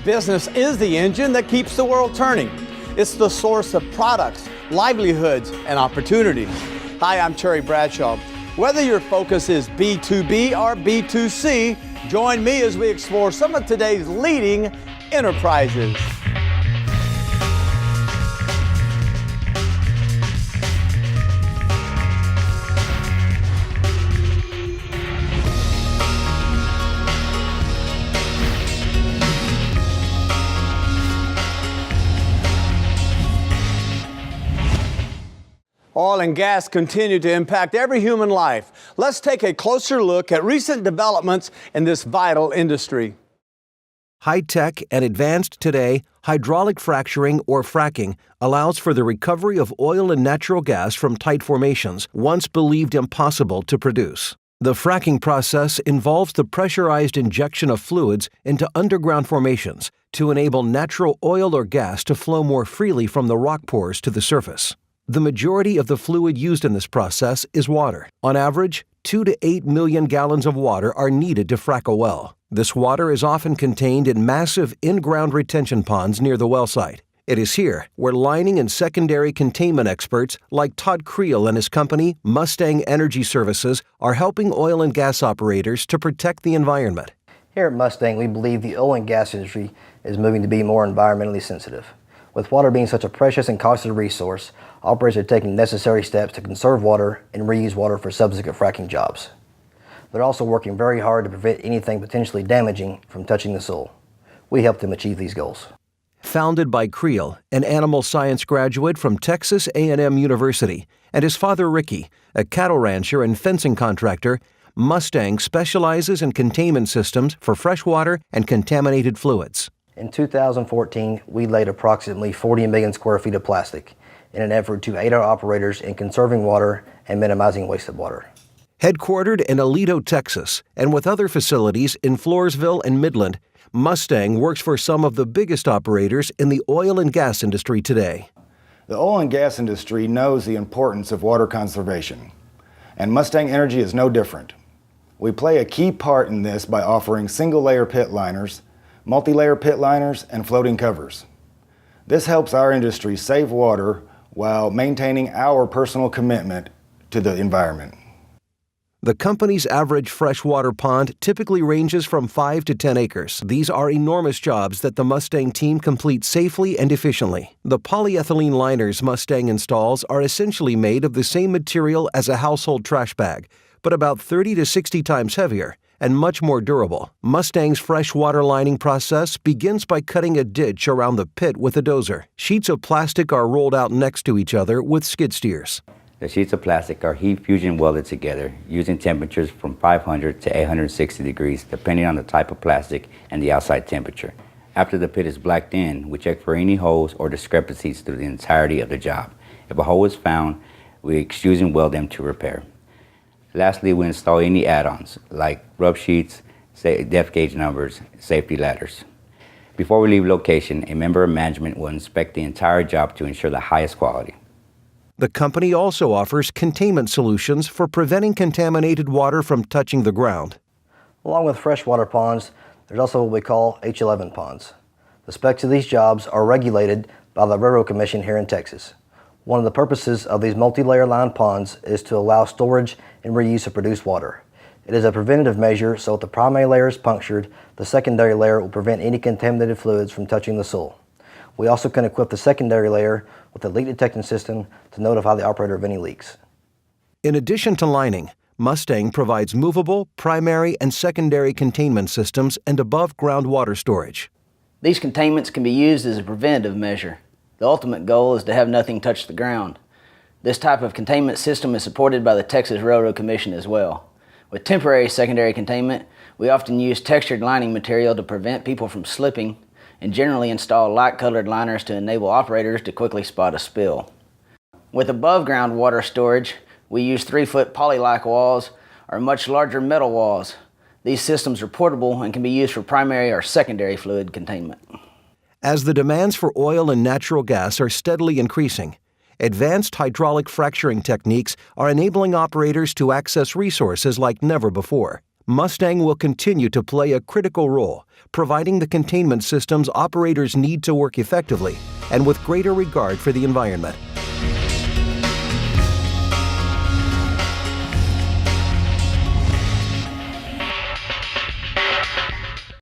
Business is the engine that keeps the world turning. It's the source of products, livelihoods, and opportunities. Hi, I'm Terry Bradshaw. Whether your focus is B2B or B2C, join me as we explore some of today's leading enterprises. Oil and gas continue to impact every human life. Let's take a closer look at recent developments in this vital industry. High-tech and advanced today, hydraulic fracturing or fracking allows for the recovery of oil and natural gas from tight formations once believed impossible to produce. The fracking process involves the pressurized injection of fluids into underground formations to enable natural oil or gas to flow more freely from the rock pores to the surface. The majority of the fluid used in this process is water. On average, 2 to 8 million gallons of water are needed to frack a well. This water is often contained in massive in-ground retention ponds near the well site. It is here where lining and secondary containment experts like Todd CREEL and his company, Mustang Energy Services, are helping oil and gas operators to protect the environment. Here at Mustang, we believe the oil and gas industry is moving to be more environmentally sensitive. With water being such a precious and costly resource, operators are taking necessary steps to conserve water and reuse water for subsequent fracking jobs. They're also working very hard to prevent anything potentially damaging from touching the soil. We help them achieve these goals. Founded by CREEL, an animal science graduate from Texas A&M University, and his father Ricky, a cattle rancher and fencing contractor, Mustang specializes in containment systems for freshwater and contaminated fluids. In 2014, we laid approximately 40 million square feet of plastic in an effort to aid our operators in conserving water and minimizing wasted water. Headquartered in Alito, Texas, and with other facilities in Floresville and Midland, Mustang works for some of the biggest operators in the oil and gas industry today. The oil and gas industry knows the importance of water conservation, and Mustang Energy is no different. We play a key part in this by offering single-layer pit liners, multi-layer pit liners, and floating covers. This helps our industry save water while maintaining our personal commitment to the environment. The company's average freshwater pond typically ranges from 5 to 10 acres. These are enormous jobs that the Mustang team completes safely and efficiently. The polyethylene liners Mustang installs are essentially made of the same material as a household trash bag, but about 30 to 60 times heavier and much more durable. Mustang's freshwater lining process begins by cutting a ditch around the pit with a dozer. Sheets of plastic are rolled out next to each other with skid steers. The sheets of plastic are heat fusion welded together using temperatures from 500 to 860 degrees depending on the type of plastic and the outside temperature. After the pit is blacked in, we check for any holes or discrepancies through the entirety of the job. If a hole is found, we extrude and weld them to repair. Lastly, we install any add-ons like rub sheets, depth gauge numbers, safety ladders. Before we leave location, a member of management will inspect the entire job to ensure the highest quality. The company also offers containment solutions for preventing contaminated water from touching the ground. Along with freshwater ponds, there's also what we call H11 ponds. The specs of these jobs are regulated by the Railroad Commission here in Texas. One of the purposes of these multi-layer lined ponds is to allow storage and reuse of produced water. It is a preventative measure, so if the primary layer is punctured, the secondary layer will prevent any contaminated fluids from touching the soil. We also can equip the secondary layer with a leak detection system to notify the operator of any leaks. In addition to lining, Mustang provides movable, primary, and secondary containment systems and above-ground water storage. These containments can be used as a preventative measure. The ultimate goal is to have nothing touch the ground. This type of containment system is supported by the Texas Railroad Commission as well. With temporary secondary containment, we often use textured lining material to prevent people from slipping and generally install light-colored liners to enable operators to quickly spot a spill. With above-ground water storage, we use 3-foot poly-like walls or much larger metal walls. These systems are portable and can be used for primary or secondary fluid containment. As the demands for oil and natural gas are steadily increasing, advanced hydraulic fracturing techniques are enabling operators to access resources like never before. Mustang will continue to play a critical role, providing the containment systems operators need to work effectively and with greater regard for the environment.